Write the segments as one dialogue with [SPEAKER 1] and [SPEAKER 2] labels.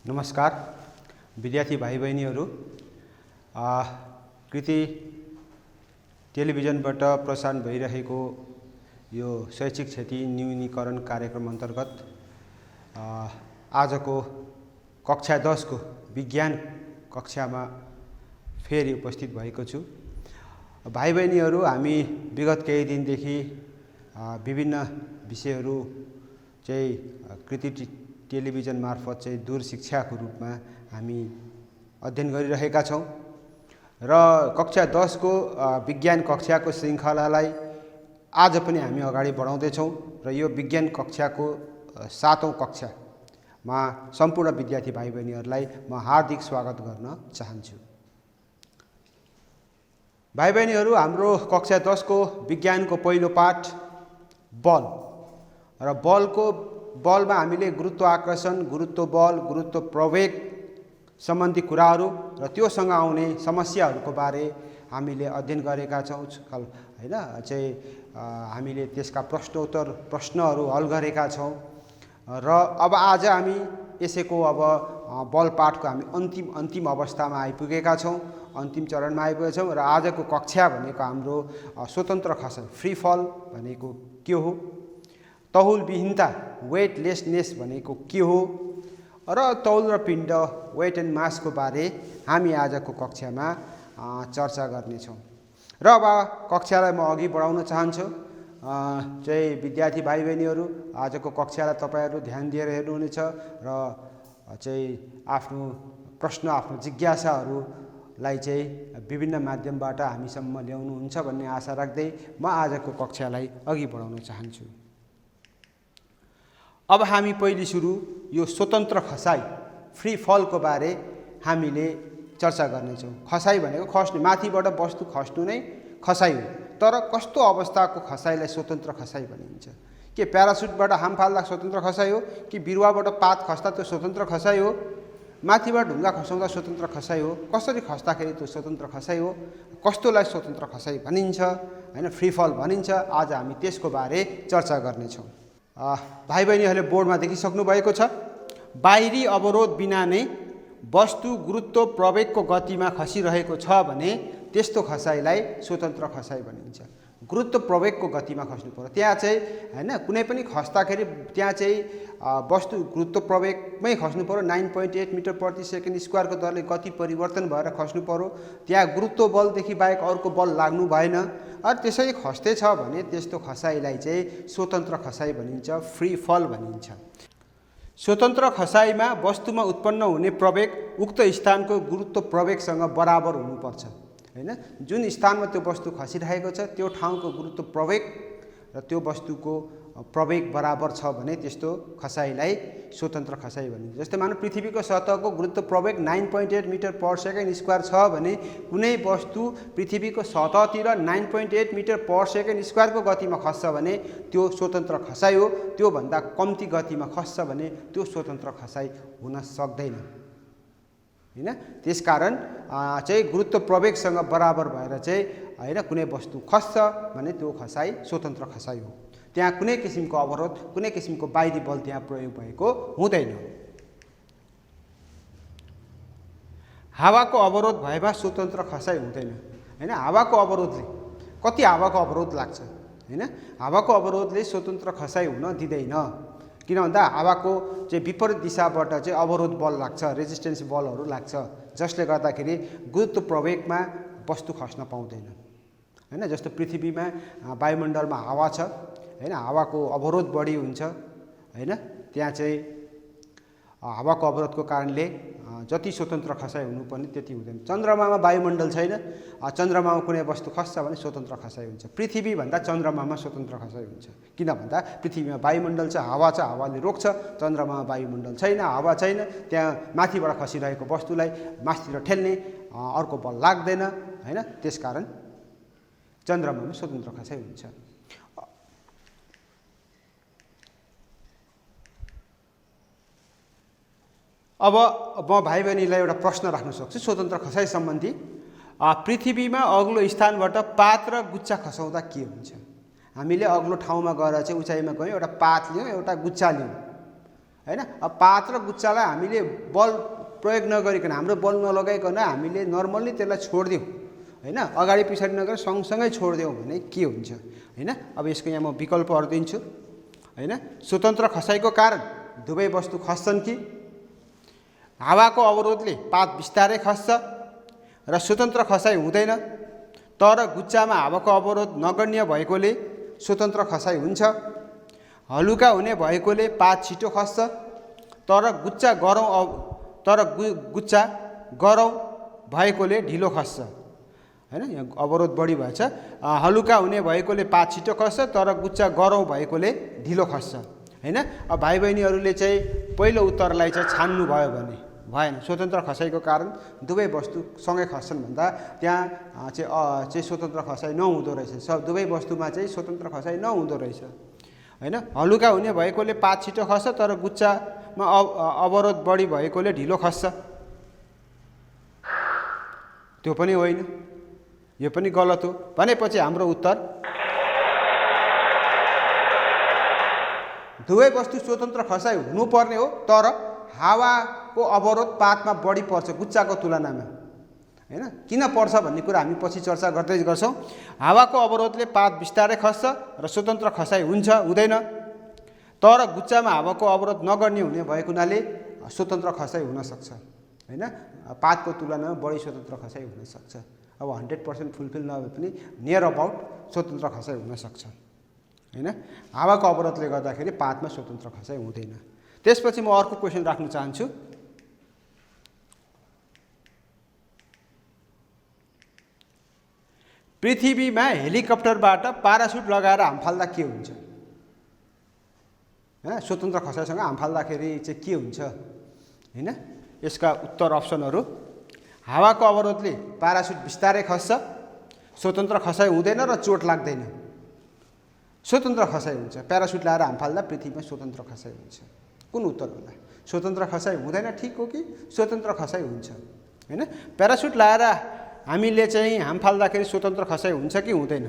[SPEAKER 1] नमस्कार विद्यार्थी भाइ बहिनीहरू, कृति टेलिभिजनबाट प्रसारण भइरहेको यो शैक्षिक क्षति न्यूनीकरण कार्यक्रम अन्तर्गत आजको कक्षा 10 को विज्ञान कक्षामा फेरि उपस्थित भएको छु। भाइ बहिनीहरू, हामी विगत केही दिनदेखि विभिन्न विषयहरू चाहिँ कृति टेलिभिजन मार्फत चाहिँ दूर शिक्षाको रूपमा हामी अध्ययन गरिरहेका छौं र कक्षा 10 को विज्ञान कक्षाको श्रृङ्खलालाई आज पनि हामी अगाडि बढाउँदै छौं र यो विज्ञान कक्षाको 7औं कक्षामा सम्पूर्ण विद्यार्थी भाइ बहिनीहरूलाई म हार्दिक स्वागत गर्न चाहन्छु। भाइ बहिनीहरू, हाम्रो कक्षा 10 को विज्ञानको पहिलो पाठ बल र बलमा हामीले गुरुत्व आकर्षण, गुरुत्व बल, गुरुत्व प्रवेग सम्बन्धी कुराहरू र त्योसँग आउने समस्याहरूको बारे हामीले अध्ययन गरेका छौं हैन। चाहिँ हामीले त्यसका प्रश्नहरू हल गरेका छौं र अब आज हामी यसैको अब बल पाठको हामी अन्तिम अवस्थामा आइपुगेका छौं, अन्तिम चरणमा आइपुगेका छौं र आजको कक्षा भनेको हाम्रो स्वतन्त्र खसाइ फ्री फल भनेको के हो, तौल विहीनता वेटलेसनेस भनेको के हो र तौल र पिण्ड वेट एन्ड मासको बारे हामी आजको कक्षामा चर्चा गर्नेछौं। र अब कक्षालाई म अघि बढाउन चाहन्छु। चाहिँ विद्यार्थी भाइ बहिनीहरू, आजको कक्षालाई तपाईहरु ध्यान दिएर हेर्नुहुनेछ र चाहिँ आफ्नो प्रश्न, आफ्नो जिज्ञासाहरूलाई चाहिँ विभिन्न माध्यमबाट हामीसम्म ल्याउनुहुन्छ भन्ने आशा राख्दै म आजको कक्षालाई अघि बढाउन चाहन्छु। अब हामी पहिले सुरु यो स्वतन्त्र खसाइ फ्री फलको बारे हामीले चर्चा गर्नेछौं। खसाइ भनेको खस्नु, माथिबाट वस्तु खस्नु नै खसाइ हो। तर कस्तो अवस्थाको खसाइलाई स्वतन्त्र खसाइ भनिन्छ? के प्यारासुटबाट हाम फाल्दा स्वतन्त्र खसाइ हो कि बिरुवाबाट पात खस्दा त्यो स्वतन्त्र खसाइ हो? माथिबाट ढुङ्गा खसाउँदा स्वतन्त्र खसाइ हो? कसरी खस्दाखेरि त्यो स्वतन्त्र खसाइ हो? कस्तोलाई स्वतन्त्र खसाइ भनिन्छ हैन, फ्री फल भनिन्छ? आज हामी त्यसको बारे चर्चा गर्नेछौं। भाइ बहिनीहरूले बोर्डमा देखिसक्नु भएको छ। बाहिरी अवरोध बिना नै वस्तु गुरुत्व प्रवेगको गतिमा खसिरहेको छ भने त्यस्तो खसाइलाई स्वतन्त्र खसाइ भनिन्छ। गुरुत्व प्रवेगको गतिमा खस्नु पर्यो। त्यहाँ चाहिँ हैन, कुनै पनि खस्दाखेरि त्यहाँ चाहिँ वस्तु गुरुत्व प्रवेगमै खस्नु पर्यो। 9.8 मिटर प्रति सेकेन्ड स्क्वायरको दरले गति परिवर्तन भएर खस्नु पर्यो। त्यहाँ गुरुत्व बलदेखि बाहेक अर्को बल लाग्नु भएन। अरू त्यसै खस्दै छ भने त्यस्तो खसाइलाई चाहिँ स्वतन्त्र खसाइ भनिन्छ, फ्री फल भनिन्छ। स्वतन्त्र खसाइमा वस्तुमा उत्पन्न हुने प्रवेग उक्त स्थानको गुरुत्व प्रवेगसँग बराबर हुनुपर्छ हैन। जुन स्थानमा त्यो वस्तु खसिरहेको छ त्यो ठाउँको गुरुत्व प्रवेग र त्यो वस्तुको प्रवेग बराबर छ भने त्यस्तो खसाइलाई स्वतन्त्र खसाइ भनिन्छ। जस्तै मानौ पृथ्वीको सतहको गुरुत्व प्रवेग 9.8 मिटर पर सेकेन्ड स्क्वायर छ भने कुनै वस्तु पृथ्वीको सतहतिर 9.8 मिटर पर सेकेन्ड स्क्वायरको गतिमा खस्छ भने त्यो स्वतन्त्र खसाइ हो। त्यो भन्दा कम्ती गतिमा खस्छ भने त्यो स्वतन्त्र खसाइ हुन सक्दैन हैन। त्यसकारण चाहिँ गुरुत्व प्रवेगसँग बराबर भएर चाहिँ हैन कुनै वस्तु खस्छ भने त्यो खसाइ स्वतन्त्र खसाइ हो। त्यहाँ कुनै किसिमको अवरोध, कुनै किसिमको बाहिरी बल त्यहाँ प्रयोग भएको हुँदैन। हावाको अवरोध भएमा स्वतन्त्र खसाइ हुँदैन हैन। हावाको अवरोधले कति हावाको अवरोध लाग्छ हैन, हावाको अवरोधले स्वतन्त्र खसाइ हुन दिँदैन। किन भन्दा हावाको चाहिँ विपरीत दिशाबाट चाहिँ अवरोध बल लाग्छ, रेजिस्टेन्स बलहरू लाग्छ, जसले गर्दाखेरि गुरुत्व प्रवेगमा वस्तु खस्न पाउँदैन हैन। जस्तो पृथ्वीमा वायुमण्डलमा हावा छ हैन, हावाको अवरोध बढी हुन्छ हैन। त्यहाँ चाहिँ हावाको अवरोधको कारणले जति स्वतन्त्र खसाइ हुनुपर्ने त्यति हुँदैन। चन्द्रमामा वायुमण्डल छैन, चन्द्रमामा कुनै वस्तु खस्छ भने स्वतन्त्र खसाइ हुन्छ। पृथ्वी भन्दा चन्द्रमामा स्वतन्त्र खसाइ हुन्छ। किन भन्दा पृथ्वीमा वायुमण्डल छ, हावा छ, हावाले रोक्छ। चन्द्रमामा वायुमण्डल छैन, हावा छैन, त्यहाँ माथिबाट खसिरहेको वस्तुलाई माथितिर ठेल्ने अर्को बल लाग्दैन हैन। त्यसकारण चन्द्रमामा स्वतन्त्र खसाइ हुन्छ। अब म भाइ बहिनीलाई एउटा प्रश्न राख्न सक्छु स्वतन्त्र खसाइ सम्बन्धी। पृथ्वीमा अग्लो स्थानबाट पात र गुच्छा खसाउँदा के हुन्छ? हामीले अग्लो ठाउँमा गएर चाहिँ उचाइमा गयौँ, एउटा पात लियौँ, एउटा गुच्छा लियौँ हैन। अब पात र गुच्चालाई हामीले बल प्रयोग नगरिकन हाम्रो बल नलगाइकन हामीले नर्मल्ली त्यसलाई छोडिदिउँ हैन, अगाडि पछाडि नगरेर सँगसँगै छोडिदिउँ भने के हुन्छ हैन। अब यसको यहाँ म विकल्पहरू दिन्छु हैन। स्वतन्त्र खसाइको कारण दुवै वस्तु खस्छन् कि, हावाको अवरोधले पात बिस्तारै खस्छ र स्वतन्त्र खसाइ हुँदैन, तर गुच्चामा हावाको अवरोध नगण्य भएकोले स्वतन्त्र खसाइ हुन्छ, हलुका हुने भएकोले पात छिटो खस्छ तर गुच्चा गरौँ भएकोले ढिलो खस्छ हैन। यहाँ अवरोध बढी भएछ। हलुका हुने भएकोले पात छिटो खस्छ तर गुच्चा गरौँ भएकोले ढिलो खस्छ हैन। अब भाइ बहिनीहरूले चाहिँ पहिलो उत्तरलाई चाहिँ छान्नु भयो भने भएन। स्वतन्त्र खसाइको कारण दुवै वस्तु सँगै खस्छन् भन्दा त्यहाँ चाहिँ स्वतन्त्र खसाइ नहुँदो रहेछ। दुवै वस्तुमा चाहिँ स्वतन्त्र खसाइ नहुँदो रहेछ हैन। हलुका हुने भएकोले पात छिटो खस्छ तर गुच्चामा अवरोध बढी भएकोले ढिलो खस्छ, त्यो पनि होइन, यो पनि गलत हो। भनेपछि हाम्रो उत्तर दुवै वस्तु स्वतन्त्र खसाइ हुनुपर्ने हो, तर हावाको अवरोध पातमा बढी पर्छ गुच्चाको तुलनामा हैन। किन पर्छ भन्ने कुरा हामी पछि चर्चा गर्दै गर्छौँ। हावाको अवरोधले पात बिस्तारै खस्छ र स्वतन्त्र खसाइ हुन्छ हुँदैन, तर गुच्चामा हावाको अवरोध नगर्ने हुने भएको हुनाले स्वतन्त्र खसाइ हुनसक्छ हैन। पातको तुलनामा बढी स्वतन्त्र खसाइ हुनसक्छ। अब 100% फुलफिल नभए पनि नियर अबाउट स्वतन्त्र खसाइ हुनसक्छ हैन। हावाको अवरोधले गर्दाखेरि पातमा स्वतन्त्र खसाइ हुँदैन। त्यसपछि म अर्को क्वेसन राख्न चाहन्छु। पृथ्वीमा हेलिकप्टरबाट पारासुट लगाएर हाम फाल्दा के हुन्छ हैन। स्वतन्त्र खसाइसँग हाम फाल्दाखेरि चाहिँ के हुन्छ हैन। यसका उत्तर अप्सनहरू: हावाको अवरोधले पारासुट बिस्तारै खस्छ, स्वतन्त्र खसाइ हुँदैन र चोट लाग्दैन, स्वतन्त्र खसाइ हुन्छ। प्यारासुट लगाएर हाम फाल्दा पृथ्वीमा स्वतन्त्र खसाइ हुन्छ। कुन उत्तर होला? स्वतन्त्र खसाइ हुँदैन ठिक हो कि स्वतन्त्र खसाइ हुन्छ हैन। प्यारासुट लगाएर हामीले चाहिँ हाम फाल्दाखेरि स्वतन्त्र खसाइ हुन्छ कि हुँदैन?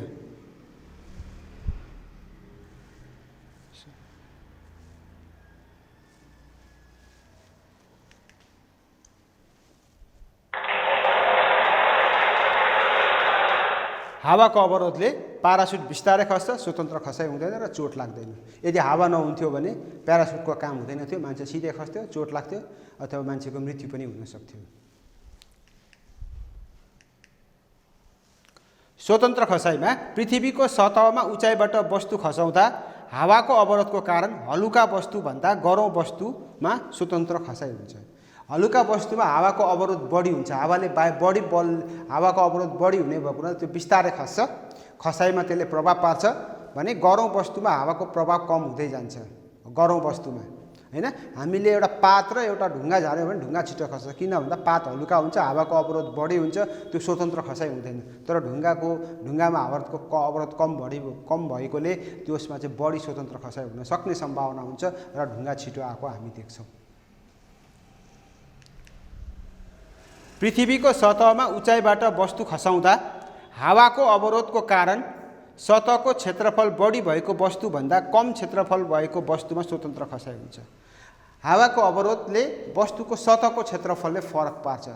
[SPEAKER 1] हावाको अवरोधले पारासुट बिस्तारै खस्छ, स्वतन्त्र खसाइ हुँदैन र चोट लाग्दैन। यदि हावा नहुन्थ्यो भने प्यारासुटको काम हुँदैन थियो, मान्छे सिधै खस्थ्यो, चोट लाग्थ्यो अथवा मान्छेको मृत्यु पनि हुन सक्थ्यो। स्वतन्त्र खसाइमा पृथ्वीको सतहमा उचाइबाट वस्तु खसाउँदा हावाको अवरोधको कारण हलुका वस्तुभन्दा गह्रौँ वस्तुमा स्वतन्त्र खसाइ हुन्छ। हलुका वस्तुमा हावाको अवरोध बढी हुन्छ, हावाको अवरोध बढी हुने भएको हुनाले त्यो बिस्तारै खस्छ, खसाइमा त्यसले प्रभाव पार्छ भने गह्रौँ वस्तुमा हावाको प्रभाव कम हुँदै जान्छ। गह्रौँ वस्तुमा हैन। हामीले एउटा पात र एउटा ढुङ्गा झार्यो भने ढुङ्गा छिटो खस्छ, किन भन्दा पात हलुका हुन्छ, हावाको अवरोध बढी हुन्छ, त्यो स्वतन्त्र खसाइ हुँदैन। तर ढुङ्गामा अवरोध कम भएकोले त्यसमा चाहिँ बढी स्वतन्त्र खसाइ हुन सक्ने सम्भावना हुन्छ र ढुङ्गा छिटो आएको हामी देख्छौँ। पृथ्वीको सतहमा उचाइबाट वस्तु खसाउँदा हावाको अवरोधको कारण सतहको क्षेत्रफल बढी भएको वस्तुभन्दा कम क्षेत्रफल भएको वस्तुमा स्वतन्त्र खसाइ हुन्छ। हावाको अवरोधले वस्तुको सतहको क्षेत्रफलले फरक पार्छ।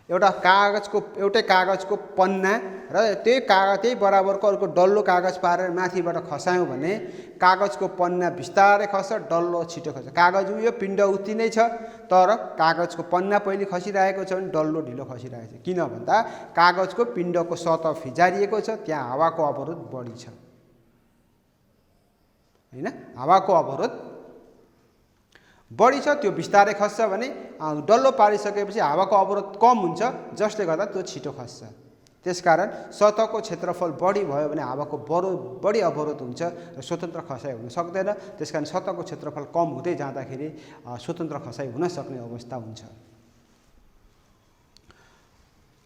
[SPEAKER 1] एउटै कागजको पन्ना र त्यही बराबरको अर्को डल्लो कागज पारेर माथिबाट खसायौँ भने कागजको पन्ना बिस्तारै खस्छ, डल्लो छिटो खस्छ। कागज यो पिण्ड उति नै छ, तर कागजको पन्ना पहिले खसिरहेको छ भने डल्लो ढिलो खसिरहेको छ। किन भन्दा कागजको पिण्डको सतह फिजारिएको छ, त्यहाँ हावाको अवरोध बढी छ हैन। हावाको अवरोध बढी छ, त्यो बिस्तारै खस्छ भने डल्लो पारिसकेपछि हावाको अवरोध कम हुन्छ, जसले गर्दा त्यो छिटो खस्छ। त्यसकारण सतहको क्षेत्रफल बढी भयो भने हावाको बढी अवरोध हुन्छ र स्वतन्त्र खसाइ हुन सक्दैन। त्यसकारण सतहको क्षेत्रफल कम हुँदै जाँदाखेरि स्वतन्त्र खसाइ हुन सक्ने अवस्था हुन्छ।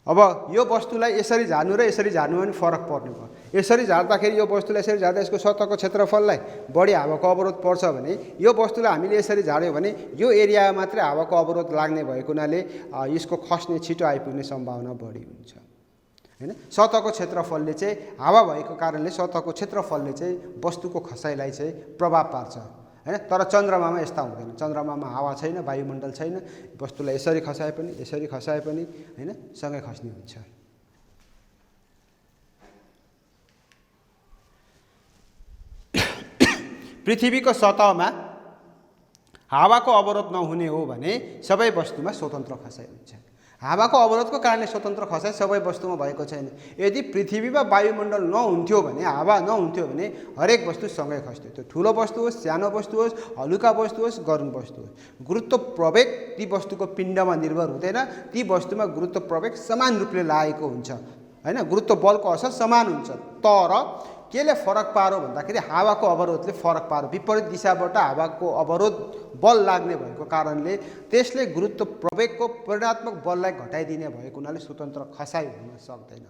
[SPEAKER 1] अब यो वस्तुलाई यसरी झार्नु र यसरी झार्नु पनि फरक पर्ने भयो। यसरी झार्दाखेरि यो वस्तुलाई यसरी झार्दा यसको सतहको क्षेत्रफललाई बढी हावाको अवरोध पर्छ भने यो वस्तुलाई हामीले यसरी झार्यो भने यो एरियामा मात्रै हावाको अवरोध लाग्ने भएको हुनाले यसको खस्ने छिटो आइपुग्ने सम्भावना बढी हुन्छ हैन। सतहको क्षेत्रफलले चाहिँ हावा भएको कारणले सतहको क्षेत्रफलले चाहिँ वस्तुको खसाइलाई चाहिँ प्रभाव पार्छ हैन। तर चन्द्रमामा यस्ता हुँदैन। चन्द्रमामा हावा छैन, वायुमण्डल छैन, वस्तुलाई यसरी खसाए पनि हैन सँगै खस्ने हुन्छ। पृथ्वीको सतहमा हावाको अवरोध नहुने हो भने सबै वस्तुमा स्वतन्त्र खसाइ हुन्छ। हावाको अवरोधको कारणले स्वतन्त्र खसाइ सबै वस्तुमा भएको छैन। यदि पृथ्वीमा वायुमण्डल नहुन्थ्यो भने, हावा नहुन्थ्यो भने हरेक वस्तु सँगै खस्थ्यो। त्यो ठुलो वस्तु होस्, सानो वस्तु होस्, हलुका वस्तु होस्, गरुङ वस्तु होस्, गुरुत्व प्रवेग ती वस्तुको पिण्डमा निर्भर हुँदैन। ती वस्तुमा गुरुत्व प्रवेग समान रूपले लागेको हुन्छ हैन। गुरुत्व बलको असर समान हुन्छ। तर केले फरक पारो भन्दाखेरि हावाको अवरोधले फरक पारो। विपरीत दिशाबाट हावाको अवरोध बल लाग्ने भएको कारणले त्यसले गुरुत्व प्रवेगको परिणात्मक बललाई घटाइदिने भएको हुनाले स्वतन्त्र खसाइ हुन सक्दैन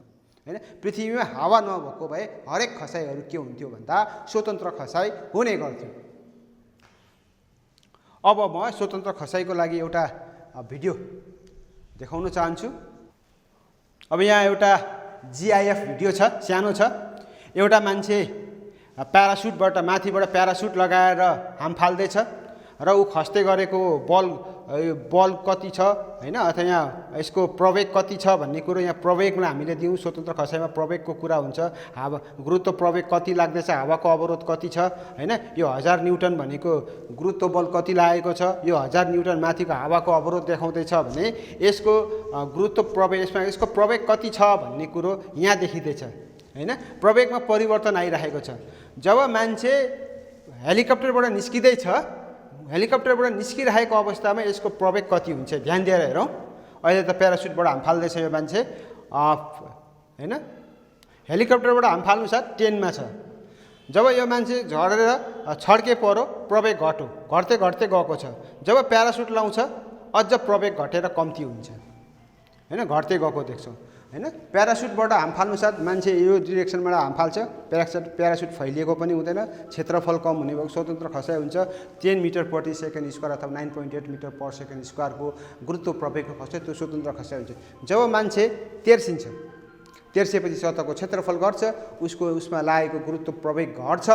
[SPEAKER 1] हैन। पृथ्वीमा हावा नभएको भए हरेक खसाइहरू के हुन्थ्यो भन्दा स्वतन्त्र खसाइ हुने गर्थ्यो। अब म स्वतन्त्र खसाइको लागि एउटा भिडियो देखाउन चाहन्छु। अब यहाँ एउटा GIF भिडियो छ, सानो छ। एउटा मान्छे प्यारासुटबाट माथिबाट प्यारासुट लगाएर हाम फाल्दैछ र ऊ खस्दै गरेको बल कति छ हैन, अथवा यहाँ यसको प्रवेग कति छ भन्ने कुरो यहाँ प्रवेगमा हामीले दिउँ। स्वतन्त्र खसाइमा प्रवेगको कुरा हुन्छ। हावा गुरुत्व प्रवेग कति लाग्दैछ, हावाको अवरोध कति छ हैन। यो 1000 न्युटन भनेको गुरुत्व बल कति लागेको छ, यो 1000 न्युटन माथिको हावाको अवरोध देखाउँदैछ भने यसको गुरुत्व प्रवेग यसको प्रवेग कति छ भन्ने कुरो यहाँ देखिँदैछ हैन। प्रवेगमा परिवर्तन आइरहेको छ। जब मान्छे हेलिकप्टरबाट निस्किँदैछ, हेलिकप्टरबाट निस्किरहेको अवस्थामा यसको प्रवेग कति हुन्छ ध्यान दिएर हेरौँ। अहिले त प्यारासुटबाट हाम फाल्दैछ यो मान्छे हैन। हेलिकप्टरबाट हाम फाल्नु छ 10 मा छ। जब यो मान्छे झरेर छड्के परो, प्रवेग घट्दै गएको छ। जब प्यारासुट लाउँछ अझ प्रवेग घटेर कम्ती हुन्छ हैन, घट्दै गएको देख्छौँ हैन। प्यारासुटबाट हाम फाल्नु साथ मान्छे यो डिरेक्सनबाट हाम फाल्छ, प्यारासुट फैलिएको पनि हुँदैन, क्षेत्रफल कम हुने भएको स्वतन्त्र खसाइ हुन्छ। 10 मिटर प्रति सेकेन्ड स्क्वायर अथवा 9.8 मिटर पर सेकेन्ड स्क्वायरको गुरुत्व प्रवेगको खसाइ, त्यो स्वतन्त्र खसाइ हुन्छ। जब मान्छे तेर्सिन्छ, तेर्सिएपछि सतहको क्षेत्रफल घट्छ, उसमा लागेको गुरुत्व प्रवेग घट्छ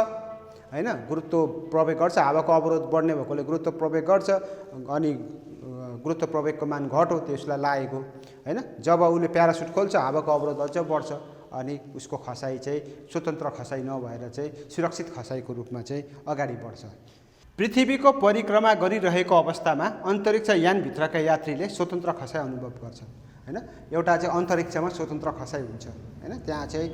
[SPEAKER 1] हैन। गुरुत्व प्रवेग घट्छ, हावाको अवरोध बढ्ने भएकोले गुरुत्व प्रवेग घट्छ अनि गुरुत्व प्रवेगको मान घट्यो त्यसलाई लागेको हैन। जब उसले प्यारासुट खोल्छ हावाको अवरोध अझ बढ्छ अनि उसको खसाइ चाहिँ स्वतन्त्र खसाइ नभएर चाहिँ सुरक्षित खसाइको रूपमा चाहिँ अगाडि बढ्छ। पृथ्वीको परिक्रमा गरिरहेको अवस्थामा अन्तरिक्ष यानभित्रका यात्रीले स्वतन्त्र खसाइ अनुभव गर्छन् हैन। एउटा चाहिँ अन्तरिक्षमा स्वतन्त्र खसाइ हुन्छ हैन। त्यहाँ चाहिँ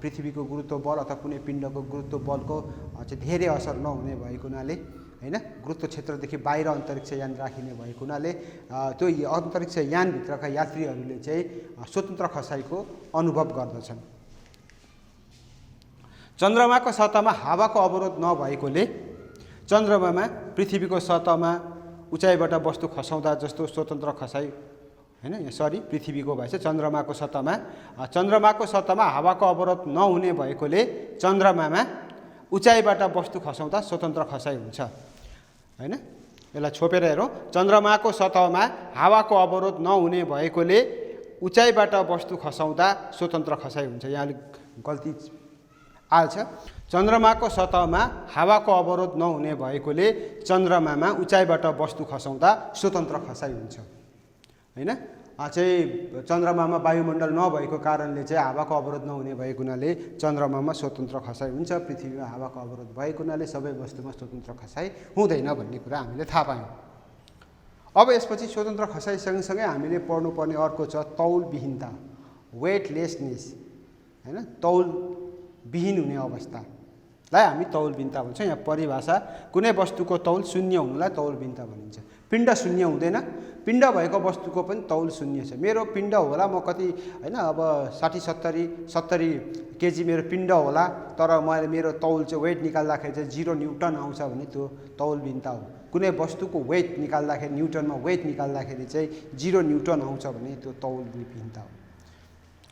[SPEAKER 1] पृथ्वीको गुरुत्व बल अथवा कुनै पिण्डको गुरुत्व बलको चाहिँ धेरै असर नहुने भएको हुनाले हैन, गुरुत्व क्षेत्रदेखि बाहिर अन्तरिक्ष यान राखिने भएको हुनाले त्यो अन्तरिक्ष यानभित्रका यात्रीहरूले चाहिँ स्वतन्त्र खसाइको अनुभव गर्दछन्। चन्द्रमाको सतहमा हावाको अवरोध नभएकोले चन्द्रमामा पृथ्वीको सतहमा उचाइबाट वस्तु खसाउँदा जस्तो स्वतन्त्र खसाइ हैन, पृथ्वीको भएछ चन्द्रमाको सतहमा हावाको अवरोध नहुने भएकोले चन्द्रमामा उचाइबाट वस्तु खसाउँदा स्वतन्त्र खसाइ हुन्छ हैन। यसलाई छोपेर हेरौँ। चन्द्रमाको सतहमा हावाको अवरोध नहुने भएकोले उचाइबाट वस्तु खसाउँदा स्वतन्त्र खसाइ हुन्छ। यहाँ अलिक गल्ती आएछ। चन्द्रमाको सतहमा हावाको अवरोध नहुने भएकोले चन्द्रमामा उचाइबाट वस्तु खसाउँदा स्वतन्त्र खसाइ हुन्छ हैन। चाहिँ चन्द्रमामा वायुमण्डल नभएको कारणले चाहिँ हावाको अवरोध नहुने भएको हुनाले चन्द्रमामा स्वतन्त्र खसाइ हुन्छ। पृथ्वीमा हावाको अवरोध भएको हुनाले सबै वस्तुमा स्वतन्त्र खसाइ हुँदैन भन्ने कुरा हामीले थाहा पायौँ। अब यसपछि स्वतन्त्र खसाइ सँगसँगै हामीले पढ्नुपर्ने अर्को छ तौलविहीनता, वेटलेसनेस हैन। तौलविहीन हुने अवस्थालाई हामी तौलविहीनता भन्छौँ। यहाँ परिभाषा कुनै वस्तुको तौल शून्य हुनुलाई तौलविहीनता भनिन्छ। पिण्ड शून्य हुँदैन, पिण्ड भएको वस्तुको पनि तौल शून्य छ। मेरो पिण्ड होला म कति हैन, अब 60-70 केजी मेरो पिण्ड होला, तर मैले मेरो तौल चाहिँ वेट निकाल्दाखेरि चाहिँ 0 न्युटन आउँछ भने त्यो तौलविहीनता हो। कुनै वस्तुको वेट निकाल्दाखेरि न्युटनमा वेट निकाल्दाखेरि चाहिँ 0 न्युटन आउँछ भने त्यो तौलविहीनता हो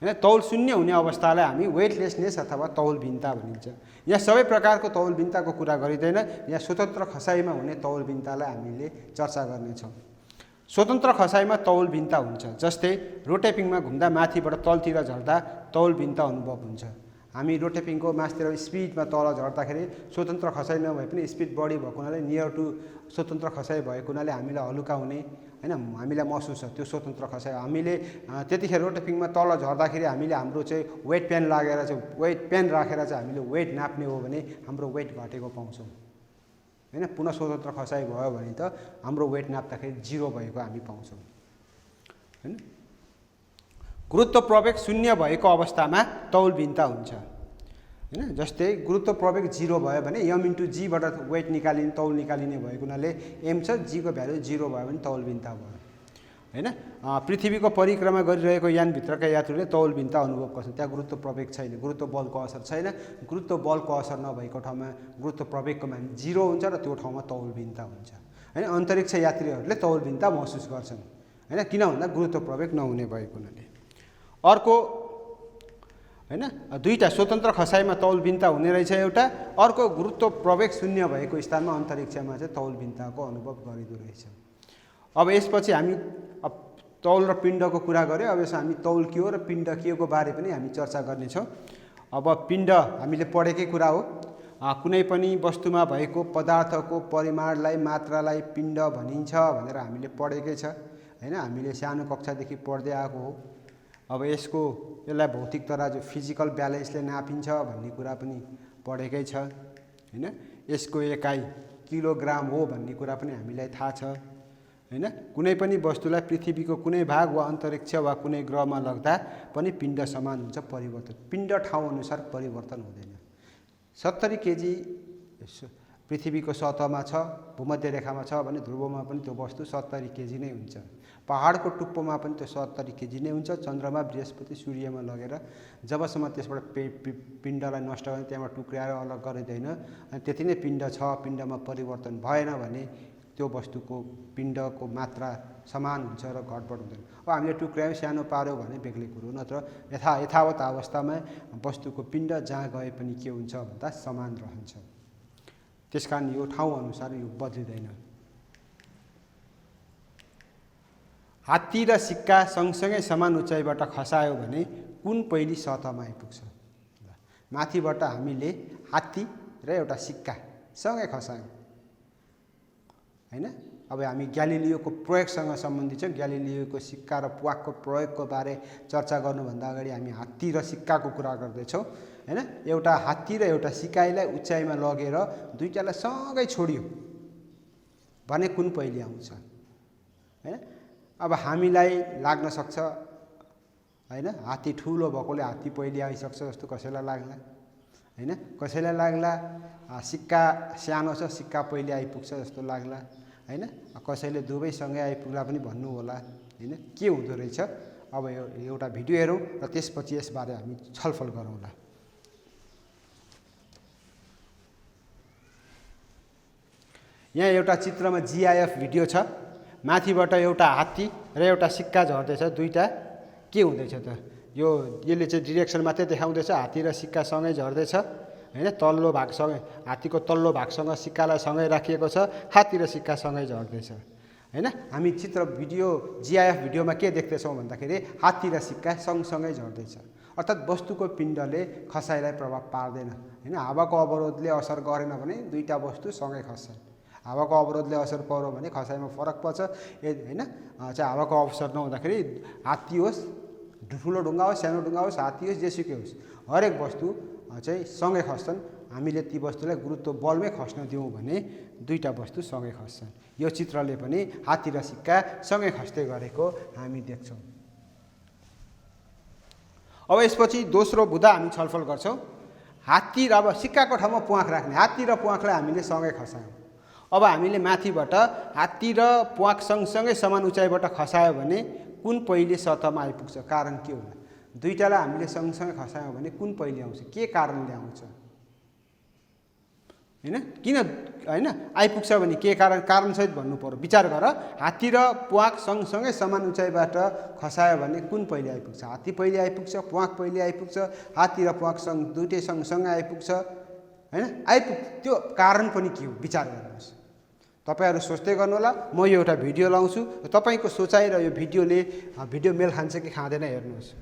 [SPEAKER 1] हैन। तौल शून्य हुने अवस्थालाई हामी वेटलेसनेस अथवा तौलविहीनता भनिन्छ। यहाँ सबै प्रकारको तौलविहीनताको कुरा गरिँदैन, यहाँ स्वतन्त्र खसाइमा हुने तौलविहीनतालाई हामीले चर्चा गर्नेछौँ। स्वतन्त्र खसाइमा तौलविहीनता हुन्छ, जस्तै रोटेपिङमा घुम्दा माथिबाट तलतिर झर्दा तौलविहीनता अनुभव हुन्छ। हामी रोटेपिङको मासतिर स्पिडमा तल झर्दाखेरि स्वतन्त्र खसाइ नभए पनि स्पिड बढी भएको हुनाले नियर टु स्वतन्त्र खसाइ भएको हुनाले हामीलाई हलुका हुने हैन, हामीलाई महसुस छ त्यो स्वतन्त्र खसाइ। हामीले त्यतिखेर रोटेपिङमा तल झर्दाखेरि हामीले हाम्रो चाहिँ वेट पेन लागेर चाहिँ वेट पेन राखेर चाहिँ हामीले वेट नाप्ने हो भने हाम्रो वेट घटेको पाउँछौँ हैन। पुनः स्वतन्त्र खसाइ भयो भने त हाम्रो वेट नाप्दाखेरि 0 भएको हामी पाउँछौँ हैन। गुरुत्व प्रवेग 0 भएको अवस्थामा तौल भिन्नता हुन्छ हैन। जस्तै गुरुत्व प्रवेग 0 भयो भने m * g बाट वेट निकालिने तौल निकालिने भएको हुनाले m छ, g को भ्यालु 0 भयो भने तौल भिन्नता भयो हैन। पृथ्वीको परिक्रमा गरिरहेको यानभित्रका यात्रुले तौल भिन्नता अनुभव गर्छन्, त्यहाँ गुरुत्व प्रवेग छैन, गुरुत्व बलको असर छैन। गुरुत्व बलको असर नभएको ठाउँमा गुरुत्व प्रवेगको मान 0 हुन्छ र त्यो ठाउँमा तौल भिन्नता हुन्छ हैन। अन्तरिक्ष यात्रीहरूले तौल भिन्नता महसुस गर्छन् हैन, किन भन्दा गुरुत्व प्रवेग नहुने भएको हुनाले। अर्को हैन, दुईटा स्वतन्त्र खसाइमा तौल भिन्नता हुने रहेछ एउटा, अर्को गुरुत्व प्रवेग 0 भएको स्थानमा अन्तरिक्षमा चाहिँ तौल भिन्नताको अनुभव गरिदो रहेछ। अब यसपछि हामी तौल र पिण्डको कुरा गऱ्यौँ, अब यसमा हामी तौल के हो र पिण्ड के हो को बारे पनि हामी चर्चा गर्नेछौँ। अब पिण्ड हामीले पढेकै कुरा हो, कुनै पनि वस्तुमा भएको पदार्थको परिमाणलाई मात्रालाई पिण्ड भनिन्छ भनेर हामीले पढेकै छ हैन। हामीले सानो कक्षादेखि पढ्दै आएको हो। अब यसलाई भौतिक तराजु फिजिकल ब्यालेन्सले नापिन्छ भन्ने कुरा पनि पढेकै छ हैन। यसको एकाइ किलोग्राम हो भन्ने कुरा पनि हामीलाई थाहा छ हैन। कुनै पनि वस्तुलाई पृथ्वीको कुनै भाग वा अन्तरिक्ष वा कुनै ग्रहमा लग्दा पनि पिण्ड समान हुन्छ, परिवर्तन पिण्ड ठाउँ अनुसार परिवर्तन हुँदैन। 70 केजी पृथ्वीको सतहमा छ, भूमध्य रेखामा छ भने ध्रुवमा पनि त्यो वस्तु 70 केजी नै हुन्छ। पहाडको टुप्पोमा पनि त्यो 70 केजी नै हुन्छ। चन्द्रमा, बृहस्पति, सूर्यमा लगेर जबसम्म त्यसबाट पिण्डलाई नष्ट गर्ने त्यहाँबाट टुक्राएर अलग गरिँदैन अनि त्यति नै पिण्ड छ, पिण्डमा परिवर्तन भएन भने त्यो वस्तुको पिण्डको मात्रा समान हुन्छ र घटबढ हुँदैन। अब हामीले टुक्रायौँ सानो पार्यो भने बेग्लै कुरो, नत्र यथावत अवस्थामा वस्तुको पिण्ड जहाँ गए पनि के हुन्छ भन्दा समान रहन्छ। त्यसकारण यो ठाउँ अनुसार यो बदलिँदैन। हात्ती र सिक्का सँगसँगै समान उचाइबाट खसायो भने कुन पहिली सतहमा आइपुग्छ? माथिबाट हामीले हात्ती र एउटा सिक्का सँगै खसायौँ हैन। अब हामी ग्यालिलियोको प्रयोगसँग सम्बन्धित छ। ग्यालिलियोको सिक्का र प्वाकको प्रयोगको बारे चर्चा गर्नुभन्दा अगाडि हामी हात्ती र सिक्काको कुरा गर्दैछौँ हैन। एउटा हात्ती र एउटा सिक्कालाई उचाइमा लगेर दुईटालाई सँगै छोडियो भने कुन पहिले आउँछ हैन। अब हामीलाई लाग्न सक्छ हैन, हात्ती ठुलो भएकोले हात्ती पहिले आइसक्छ जस्तो कसैलाई लाग्ला हैन, कसैलाई लाग्ला सिक्का सानो छ सिक्का पहिले आइपुग्छ जस्तो लाग्ला हैन, कसैले दुवैसँगै आइपुग्ला पनि भन्नु होला हैन। के हुँदो रहेछ अब एउटा भिडियो हेरौँ र त्यसपछि यसबारे हामी छलफल गरौँला। यहाँ एउटा चित्रमा GIF भिडियो छ। माथिबाट एउटा हात्ती र एउटा सिक्का झर्दैछ, दुईटा के हुँदैछ त? यसले चाहिँ डिरेक्सन मात्रै देखाउँदैछ, हात्ती र सिक्का सँगै झर्दैछ हैन। तल्लो भागसँग हात्तीको तल्लो भागसँग सिक्कालाई सँगै राखिएको छ, हात्ती र सिक्का सँगै झर्दैछ हैन। हामी चित्र भिडियो GIF भिडियोमा के देख्दैछौँ भन्दाखेरि हात्ती र सिक्का सँगसँगै झर्दैछ, अर्थात् वस्तुको पिण्डले खसाइलाई प्रभाव पार्दैन हैन। हावाको अवरोधले असर गरेन भने दुईटा वस्तु सँगै खस्छन्। हावाको अवरोधले असर पर्यो भने खसाइमा फरक पर्छ हैन। चाहिँ हावाको अवसर नहुँदाखेरि हात्ती होस्, ठुलो ढुङ्गा होस्, सानो ढुङ्गा होस्, हात्ती होस्, जेसुकै होस्, हरेक वस्तु चाहिँ सँगै खस्छन्। हामीले ती वस्तुलाई गुरुत्व बलमै खस्न दिउँ भने दुईटा वस्तु सँगै खस्छन्। यो चित्रले पनि हात्ती र सिक्का सँगै खस्दै गरेको हामी देख्छौँ। अब यसपछि दोस्रो बुँदा हामी छलफल गर्छौँ। हात्ती र अब सिक्काको ठाउँमा प्वाँख राख्ने, हात्ती र प्वाँखलाई हामीले सँगै खसायौँ। अब हामीले माथिबाट हात्ती र प्वाँख सँगसँगै समान उचाइबाट खसायो भने कुन पहिले सतहमा आइपुग्छ? कारण के होला? दुईटालाई हामीले सँगसँगै खसायौँ भने कुन पहिले आउँछ? के कारणले आउँछ हैन? किन हैन आइपुग्छ भने के कारणसहित भन्नु पर्यो। विचार गर, हात्ती र प्वाँख सँगसँगै समान उचाइबाट खसायो भने कुन पहिले आइपुग्छ? हात्ती पहिले आइपुग्छ, प्वाँख पहिले आइपुग्छ, हात्ती र प्वाँख दुईटै सँगसँगै आइपुग्छ हैन। त्यो कारण पनि के हो? विचार गर्नुहोस्। तपाईहरु सोच्दै गर्नुहोला। म यो एउटा भिडियो लाउँछु, तपाईको सोचाइ र यो भिडियो मेल खान्छ कि खाँदैन हेर्नुहोस्।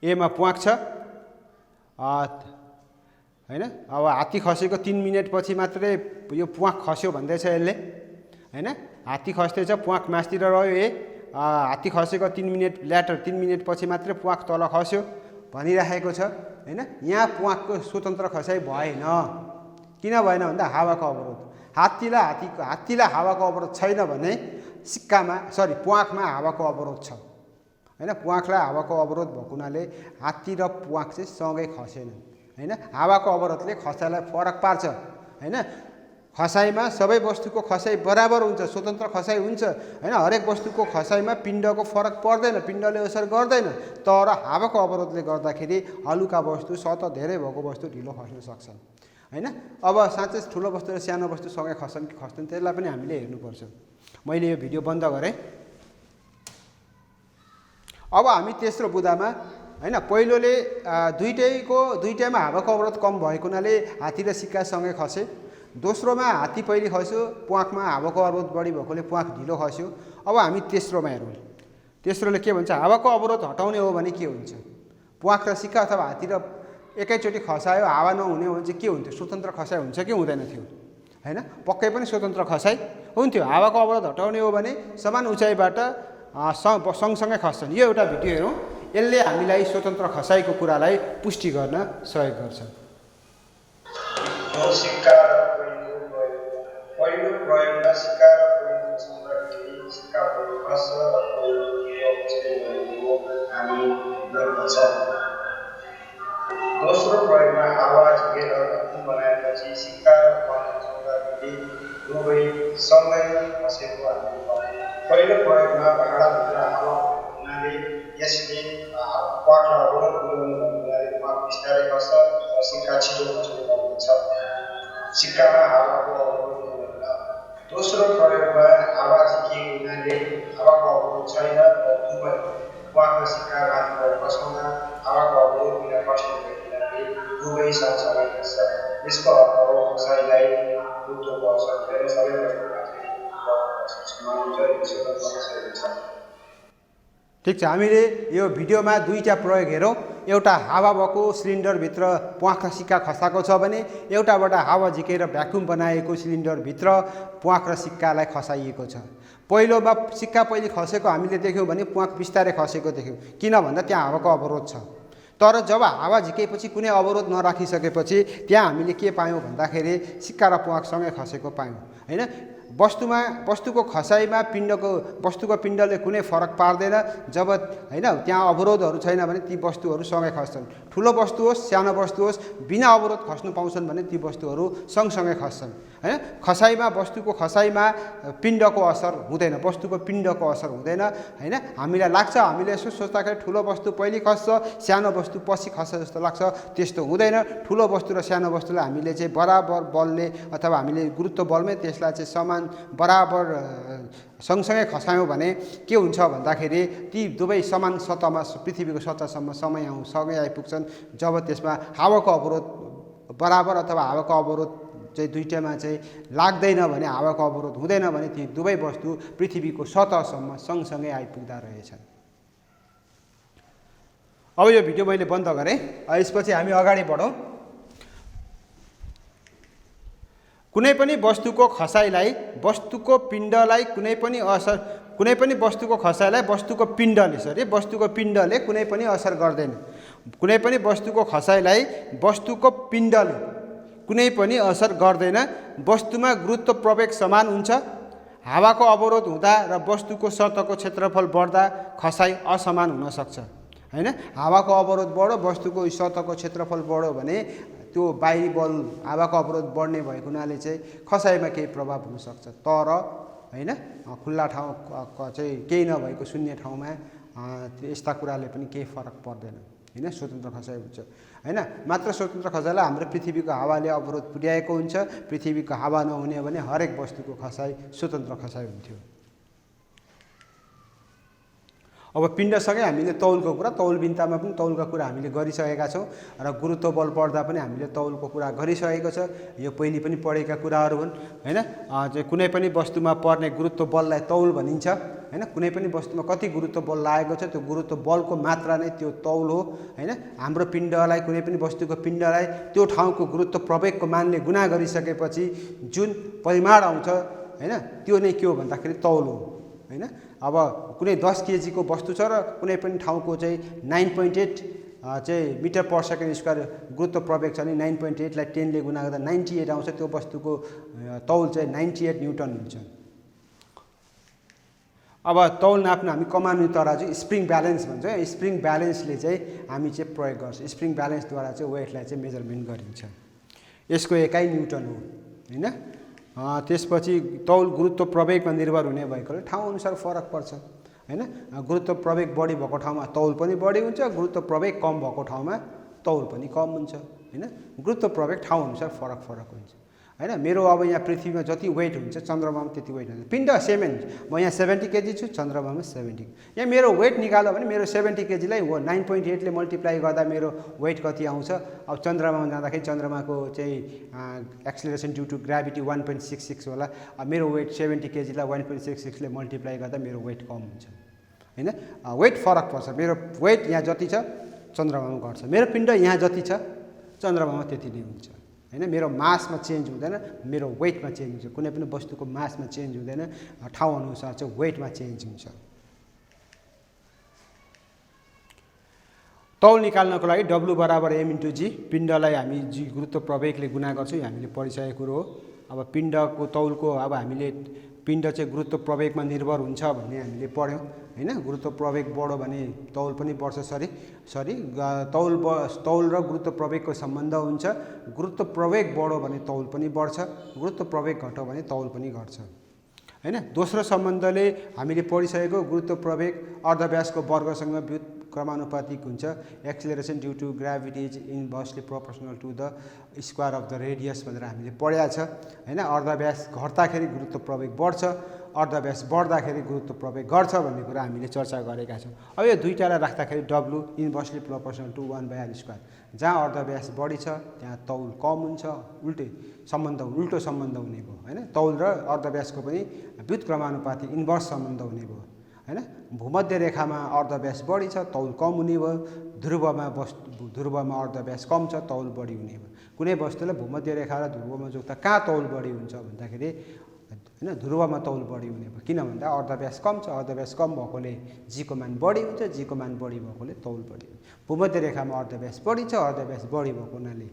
[SPEAKER 1] एमा प्वाँख छ हैन। अब हात्ती खसेको 3 मिनेटपछि मात्रै यो प्वाँख खस्यो भन्दैछ यसले हैन। हात्ती खस्दैछ, प्वाँख मास्तिर रह्यो ए, हात्ती खसेको 3 मिनेट ल्याटर 3 मिनेटपछि मात्रै प्वाँख तल खस्यो भनिराखेको छ हैन। यहाँ प्वाँखको स्वतन्त्र खसाइ भएन। किन भएन भन्दा हावाको अवरोध। हात्तीलाई हावाको अवरोध छैन भने प्वाँखमा हावाको अवरोध छ हैन। प्वाँखलाई हावाको अवरोध भएको हुनाले हात्ती र प्वाँख चाहिँ सँगै खसेनन् हैन। हावाको अवरोधले खसाइलाई फरक पार्छ हैन। खसाइमा सबै वस्तुको खसाइ बराबर हुन्छ, स्वतन्त्र खसाइ हुन्छ हैन। हरेक वस्तुको खसाइमा पिण्डको फरक पर्दैन, पिण्डले असर गर्दैन। तर हावाको अवरोधले गर्दाखेरि हलुका वस्तु सतह धेरै भएको वस्तु ढिलो खस्न सक्छन् हैन। अब साँच्चै ठुलो वस्तु र सानो वस्तु सँगै खस्छन् कि खस्दैन त्यसलाई पनि हामीले हेर्नुपर्छ। मैले यो भिडियो बन्द गरेँ। अब हामी तेस्रो बुदामा हैन, पहिलोले दुईटैमा हावाको अवरोध कम भएको हुनाले हात्ती र सिक्का सँगै खसे। दोस्रोमा हात्ती पहिले खस्यो, प्वाँखमा हावाको अवरोध बढी भएकोले प्वाँख ढिलो खस्यो। अब हामी तेस्रोमा हेरौँ। तेस्रोले के भन्छ, हावाको अवरोध हटाउने हो भने के हुन्छ। प्वाँख र सिक्का अथवा हात्ती र एकैचोटि खसायो, हावा नहुने हो भने चाहिँ के हुन्थ्यो, स्वतन्त्र खसाइ हुन्छ कि हुँदैन थियो हैन। पक्कै पनि स्वतन्त्र खसाइ हुन्थ्यो। हावाको अवरोध हटाउने हो भने समान उचाइबाट सँगसँगै खस्छन्। यो एउटा भिडियो हेरौँ, यसले हामीलाई स्वतन्त्र खसाइको कुरालाई पुष्टि गर्न सहयोग गर्छ।
[SPEAKER 2] पहिलो प्रयोगमा सिक्का र कोइनको संग्रहले सिक्का खस्छ र कोइनको हामी गर्दछ। दोस्रो प्रयोगमा हावा झिकेर घट्नु बनाएपछि सिक्का र कोइनको संग्रहले दुवै सँगै खसेको हामी पाउँछौँ। पहिलो प्रयोगमा भाँडाभित्र हावा हुनाले यसले प्वाँखलाई अवरोध पुर्याउनु हुनाले प्वाँख बिस्तारै खस्छ र सिक्का छिटो खस्ने गर्दछ। सिक्कामा हावाको अवरोध हुँदैन। दोस्रो प्रयोगमा हावा झिकेको हुनाले हावाको अवरोध छैन र दुवै प्वाँख र सिक्का माथिबाट खस्दा हावाको अवरोध बिना खस्ने हुनाले दुवै सँगसँगै खस्छ। यसको अर्थ हो खसाइलाई गुरुत्वको असर हुँदैन, सबै वस्तुमाथि समान हुन्छ, यो स्वतन्त्र खसाइ हुन्छ।
[SPEAKER 1] ठिक छ। हामीले यो भिडियोमा दुईटा प्रयोग हेरौँ। एउटा हावा भएको सिलिन्डरभित्र प्वाँख र सिक्का खसाएको छ भने एउटाबाट हावा झिकेर भ्याकुम बनाएको सिलिन्डरभित्र प्वाँख र सिक्कालाई खसाइएको छ। पहिलोमा सिक्का पहिले खसेको हामीले देख्यौँ भने प्वाँख बिस्तारै खसेको देख्यौँ, किन भन्दा त्यहाँ हावाको अवरोध छ। तर जब हावा झिकेपछि कुनै अवरोध नराखिसकेपछि त्यहाँ हामीले के पायौँ भन्दाखेरि सिक्का र प्वाँख सँगै खसेको पायौँ हैन। वस्तुको खसाइमा वस्तुको पिण्डले कुनै फरक पार्दैन जब हैन त्यहाँ अवरोधहरू छैन भने ती वस्तुहरू सँगै खस्छन्। ठुलो वस्तु होस् सानो वस्तु होस् बिना अवरोध खस्नु पाउँछन् भने ती वस्तुहरू सँगसँगै खस्छन् हैन। वस्तुको खसाइमा पिण्डको असर हुँदैन, वस्तुको पिण्डको असर हुँदैन हैन। हामीलाई लाग्छ, हामीले यसो सोच्दाखेरि ठुलो वस्तु पहिले खस्छ सानो वस्तु पछि खस्छ जस्तो लाग्छ, त्यस्तो हुँदैन। ठुलो वस्तु र सानो वस्तुलाई हामीले चाहिँ बराबर बलले अथवा हामीले गुरुत्व बलमै त्यसलाई चाहिँ समान बराबर सँगसँगै खसायौँ भने के हुन्छ भन्दाखेरि ती दुवै समान सतहमा पृथ्वीको सतहसम्म सँगै आइपुग्छन्। जब त्यसमा हावाको अवरोध बराबर अथवा हावाको अवरोध चाहिँ दुईटामा चाहिँ लाग्दैन भने, हावाको अवरोध हुँदैन भने ती दुवै वस्तु पृथ्वीको सतहसम्म सँगसँगै आइपुग्दा रहेछन्। अब यो भिडियो मैले बन्द गरेँ। यसपछि हामी अगाडि बढौँ। कुनै पनि वस्तुको खसाइलाई वस्तुको पिण्डलाई कुनै पनि वस्तुको खसाइलाई वस्तुको पिण्डले कुनै पनि असर गर्दैन। कुनै पनि वस्तुको खसाइलाई वस्तुको पिण्डले कुनै पनि असर गर्दैन। वस्तुमा गुरुत्व प्रवेग समान हुन्छ। हावाको अवरोध हुँदा र वस्तुको सतहको क्षेत्रफल बढ्दा खसाइ असमान हुन सक्छ हैन। हावाको अवरोध बढ्यो, वस्तुको सतहको क्षेत्रफल बढ्यो भने त्यो बाहिरी बल हावाको अवरोध बढ्ने भएको हुनाले चाहिँ खसाइमा केही प्रभाव हुनसक्छ। तर हैन खुल्ला ठाउँ चाहिँ केही नभएको शून्य ठाउँमा यस्ता कुराले पनि केही फरक पर्दैन हैन। स्वतन्त्र खसाइ हुन्छ हैन। मात्र स्वतन्त्र खसाइलाई हाम्रो पृथ्वीको हावाले अवरोध पुर्याएको हुन्छ। पृथ्वीको हावा नहुने भने हरेक वस्तुको खसाइ स्वतन्त्र खसाइ हुन्थ्यो। अब पिण्डसँगै हामीले तौलको कुरा, तौलबिन्तामा पनि तौलका कुरा हामीले गरिसकेका छौँ र गुरुत्व बल पढ्दा पनि हामीले तौलको कुरा गरिसकेको छ। यो पहिले पनि पढेका कुराहरू हुन् हैन। चाहिँ कुनै पनि वस्तुमा पर्ने गुरुत्व बललाई तौल भनिन्छ हैन। कुनै पनि वस्तुमा कति गुरुत्व बल लागेको छ त्यो गुरुत्व बलको मात्रा नै त्यो तौल हो हैन। हाम्रो पिण्डलाई, कुनै पनि वस्तुको पिण्डलाई त्यो ठाउँको गुरुत्व प्रवेगको मानले गुणा गरिसकेपछि जुन परिमाण आउँछ हैन, त्यो नै के हो भन्दाखेरि तौल हो हैन। अब कुनै 10 केजीको वस्तु छ र कुनै पनि ठाउँको चाहिँ 9.8 चाहिँ मिटर पर सेकेन्ड स्क्वायर गुरुत्व प्रवेग छ नि 9.8 लाई 10 ले गुणा गर्दा 98 आउँछ। त्यो वस्तुको तौल चाहिँ 98 न्युटन हुन्छ। अब तौल नाप्न हामी कमाउने तराजु स्प्रिङ ब्यालेन्स भन्छ। स्प्रिङ ब्यालेन्सले चाहिँ हामी चाहिँ प्रयोग गर्छ। स्प्रिङ ब्यालेन्सद्वारा चाहिँ वेटलाई चाहिँ मेजरमेन्ट गरिन्छ। यसको एकाइ न्युटन हो हैन। त्यसपछि तौल गुरुत्व प्रवेगमा निर्भर हुने भएकोले ठाउँ अनुसार फरक पर्छ हैन। गुरुत्व प्रवेग बढी भएको ठाउँमा तौल पनि बढी हुन्छ, गुरुत्व प्रवेग कम भएको ठाउँमा तौल पनि कम हुन्छ हैन। गुरुत्व प्रवेग ठाउँ अनुसार फरक हुन्छ हैन। मेरो अब यहाँ पृथ्वीमा जति वेट हुन्छ चन्द्रमामा त्यति वेट हुन्छ। पिण्ड सेम हुन्छ। म यहाँ 70 केजी छु, चन्द्रमामा 70। यहाँ मेरो वेट निकाल्यो भने मेरो 70 केजीलाई 9.8 ले मल्टिप्लाई गर्दा मेरो वेट कति आउँछ। अब चन्द्रमामा जाँदाखेरि चन्द्रमाको चाहिँ एक्सिलरेसन ड्यू टु ग्राभिटी 1.66 होला। अब मेरो वेट 70 केजीलाई 1.66 ले मल्टिप्लाई गर्दा मेरो वेट कम हुन्छ हैन। वेट फरक पर्छ। मेरो वेट यहाँ जति छ चन्द्रमामा घट्छ, मेरो पिण्ड यहाँ जति छ चन्द्रमामा त्यति नै हुन्छ हैन। मेरो मासमा चेन्ज हुँदैन, मेरो वेटमा चेन्ज हुन्छ। कुनै पनि वस्तुको मासमा चेन्ज हुँदैन, ठाउँ अनुसार चाहिँ वेटमा चेन्ज हुन्छ। तौल निकाल्नको लागि W बराबर m * g, पिण्डलाई हामी g गुरुत्व प्रवेगले गुणा गर्छौँ। यो हामीले पढिसकेको कुरो हो। अब पिण्डको तौलको अब हामीले पिण्ड चाहिँ गुरुत्व प्रवेगमा निर्भर हुन्छ भन्ने हामीले पढ्यौँ हैन। गुरुत्व प्रवेग बढ्यो भने तौल पनि बढ्छ। तौल र गुरुत्व प्रवेगको सम्बन्ध हुन्छ। गुरुत्व प्रवेग बढ्यो भने तौल पनि बढ्छ, गुरुत्व प्रवेग घट्यो भने तौल पनि घट्छ हैन। दोस्रो सम्बन्धले हामीले पढिसकेको गुरुत्व प्रवेग अर्धव्यासको वर्गसँग व्युत्क्रमानुपातिक हुन्छ। Acceleration due to gravity is inversely proportional to the square of the radius भनेर हामीले पढेका छ हैन। अर्धव्यास घट्दाखेरि गुरुत्व प्रवेग बढ्छ, अर्धव्यास बढ्दाखेरि गुरुत्व प्रवेग घट्छ भन्ने कुरा हामीले चर्चा गरेका छौँ। अब यो दुईटालाई राख्दाखेरि W inversely proportional to 1/r²। जहाँ अर्धव्यास बढी छ त्यहाँ तौल कम हुन्छ। उल्टो सम्बन्ध हुने भयो हैन। तौल र अर्धव्यासको पनि व्युत्क्रमानुपातिक इन्भर्स सम्बन्ध हुने भयो हैन। भूमध्य रेखामा अर्धव्यास बढी छ, तौल कम हुने भयो। ध्रुवमा अर्धव्यास कम छ, तौल बढी हुने भयो। कुनै वस्तुलाई भूमध्य रेखा र ध्रुवमा जोड्दा कहाँ तौल बढी हुन्छ भन्दाखेरि हैन ध्रुवमा तौल बढी हुने भयो। किन भन्दा अर्धव्यास कम छ, अर्धव्यास कम भएकोले g को मान बढी हुन्छ, g को मान बढी भएकोले तौल बढी हुन्छ। भूमध्य रेखामा अर्धव्यास बढी छ, अर्धव्यास बढी भएको हुनाले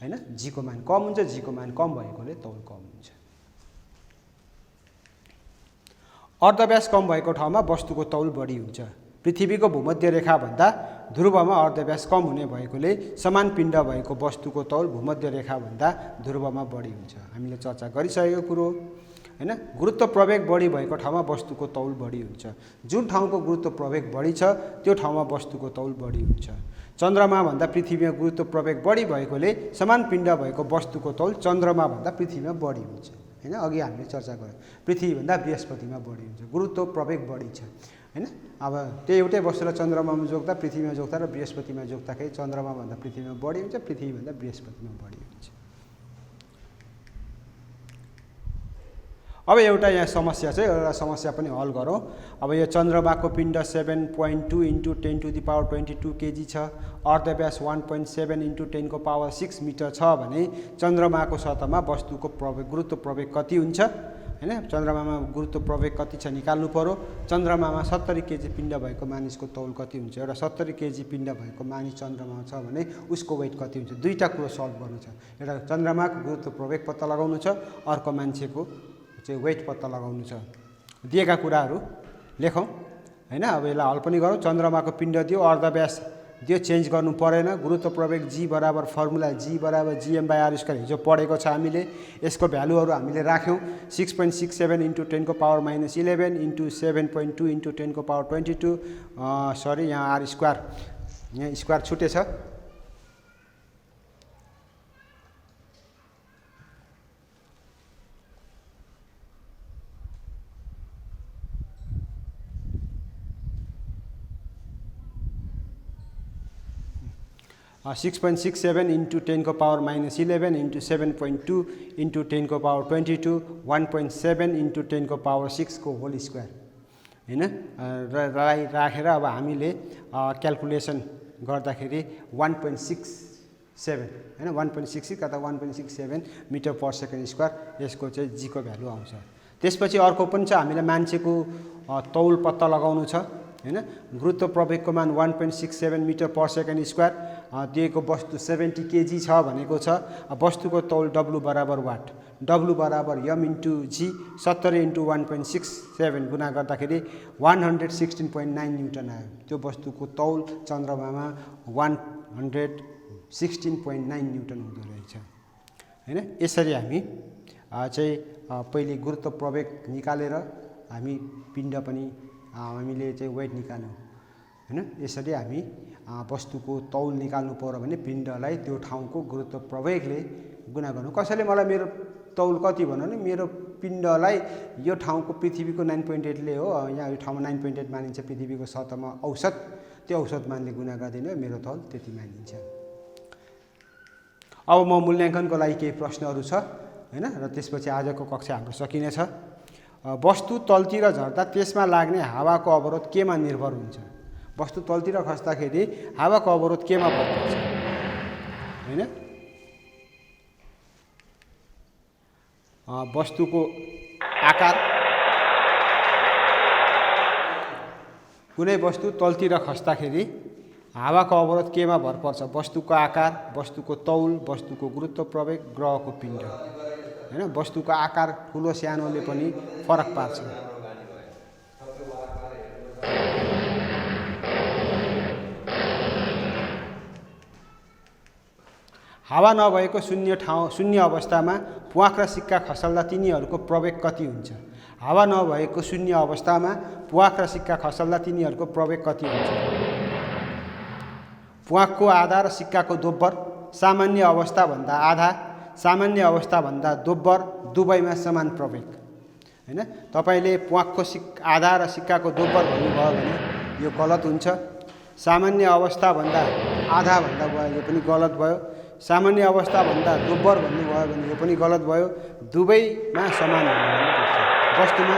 [SPEAKER 1] हैन g को मान कम हुन्छ, g को मान कम भएकोले तौल कम हुन्छ। अर्धव्यास कम भएको ठाउँमा वस्तुको तौल बढी हुन्छ। पृथ्वीको भूमध्य रेखा भन्दा ध्रुवमा अर्धव्यास कम हुने भएकोले समान पिण्ड भएको वस्तुको तौल भूमध्य रेखा भन्दा ध्रुवमा बढी हुन्छ। हामीले चर्चा गरिसकेको कुरो हैन। गुरुत्व प्रवेग बढी भएको ठाउँमा वस्तुको तौल बढी हुन्छ। जुन ठाउँको गुरुत्व प्रवेग बढी छ त्यो ठाउँमा वस्तुको तौल बढी हुन्छ। चन्द्रमा भन्दा पृथ्वीमा गुरुत्व प्रवेग बढी भएकोले समान पिण्ड भएको वस्तुको तौल चन्द्रमा भन्दा पृथ्वीमा बढी हुन्छ हैन। अघि हामीले चर्चा गर्यौँ पृथ्वी भन्दा बृहस्पतिमा बढी हुन्छ, गुरुत्व प्रवेग बढी छ हैन। अब त्यो एउटै वस्तुलाई चन्द्रमामा जोग्दा, पृथ्वीमा जोग्दा र बृहस्पतिमा जोग्दाखेरि चन्द्रमा भन्दा पृथ्वीमा बढी हुन्छ, पृथ्वी भन्दा बृहस्पतिमा बढी हुन्छ। अब एउटा यहाँ समस्या छ, एउटा समस्या पनि हल गरौँ। अब यो चन्द्रमाको पिण्ड 7.2 × 10⁻22 केजी छ, अर्धव्यास 1.7 × 10⁻6 मिटर छ भने चन्द्रमाको सतहमा वस्तुको गुरुत्व प्रवेग कति हुन्छ हैन। चन्द्रमामा गुरुत्व प्रवेग कति छ निकाल्नु पर्यो। चन्द्रमामा 70 केजी पिण्ड भएको मानिसको तौल कति हुन्छ। एउटा 70 केजी पिण्ड भएको मानिस चन्द्रमामा छ भने उसको वेट कति हुन्छ। दुईटा कुरो सल्भ गर्नु छ। एउटा चन्द्रमाको गुरुत्व प्रवेग पत्ता लगाउनु छ, अर्को मान्छेको चाहिँ वेट पत्ता लगाउनु छ। दिएका कुराहरू लेखौँ हैन। अब यसलाई हल पनि गरौँ। चन्द्रमाको पिण्ड दियो, अर्धव्यास दियो, चेन्ज गर्नु परेन। गुरुत्व प्रवेग g बराबर फर्मुला g बराबर gm/r²। हिजो पढेको छ हामीले। यसको भ्यालुहरू हामीले राख्यौँ। 6.67 × 10⁻11 × 7.2 × 10⁻22 सरी यहाँ r², यहाँ स्क्वायर छुटेछ। 6.67 इन्टु 10 को पावर -11 इन्टु 7.2 इन्टु 10 को पावर 22 1.7 इन्टु 10 को पावर 6 को होल स्क्वायर हैन राखेर अब हामीले क्याल्कुलेसन गर्दाखेरि 1.67 हैन 1.66 अथवा 1.67 मिटर पर सेकेन्ड स्क्वायर यसको चाहिँ जी को भ्यालु आउँछ। त्यसपछि अर्को पनि छ, हामीलाई मान्छेको तौल पत्ता लगाउनु छ हैन। गुरुत्व प्रवेगको मान 1.67 मिटर पर सेकेन्ड स्क्वायर दिएको वस्तु 70 केजी छ भनेको छ। वस्तुको तौल W बराबर वाट, W बराबर m इन्टु जी 70 इन्टु 1.67 गुणा गर्दाखेरि 116.9 न्युटन आयो। त्यो वस्तुको तौल चन्द्रमामा 116.9 न्युटन हुँदो रहेछ हैन। यसरी हामी चाहिँ पहिले गुरुत्व प्रवेग निकालेर हामी पिण्ड पनि हामीले चाहिँ वेट निकाल्यौं हैन। यसरी हामी वस्तुको तौल निकाल्नु पर्यो भने पिण्डलाई त्यो ठाउँको गुरुत्व प्रवेगले गुणा गर्नु। कसैले मलाई मेरो तौल कति भन्नु भने मेरो पिण्डलाई यो ठाउँको पृथ्वीको 9.8 ले हो, यहाँ यो ठाउँमा 9.8 मानिन्छ पृथ्वीको सतहमा औसत, त्यो औसत मानले गुणा गरिदिनु मेरो तौल त्यति मानिन्छ। अब म मूल्याङ्कनको लागि केही प्रश्नहरू छ हैन र त्यसपछि आजको कक्षा हाम्रो सकिनेछ। वस्तु तलतिर झर्दा त्यसमा लाग्ने हावाको अवरोध केमा निर्भर हुन्छ? वस्तु तलतिर खस्दाखेरि हावाको अवरोध केमा भर पर्छ हैन। वस्तुको आकार, कुनै वस्तु तलतिर खस्दाखेरि हावाको अवरोध केमा भर पर्छ? वस्तुको आकार, वस्तुको तौल, वस्तुको गुरुत्व प्रवेग, ग्रहको पिण्ड हैन। वस्तुको आकार ठुलो सानोले पनि फरक पार्छ। हावा नभएको शून्य अवस्थामा प्वाँख र सिक्का खसाल्दा तिनीहरूको प्रवेग कति हुन्छ? हावा नभएको शून्य अवस्थामा प्वाँख र सिक्का खसाल्दा तिनीहरूको प्रवेग कति हुन्छ? प्वाँखको आधा र सिक्काको दोब्बर सामान्य अवस्थाभन्दा आधा, सामान्य अवस्थाभन्दा दोब्बर दुवैमा समान प्रवेग हैन। तपाईले प्वाँखको आधा र सिक्काको दोब्बर भन्नुभयो भने यो गलत हुन्छ। सामान्य अवस्थाभन्दा आधा भन्दा भयो यो पनि गलत भयो। सामान्य अवस्थाभन्दा दोब्बर भन्नुभयो भने यो पनि गलत भयो। दुवैमा समान हुनुपर्छ वस्तुमा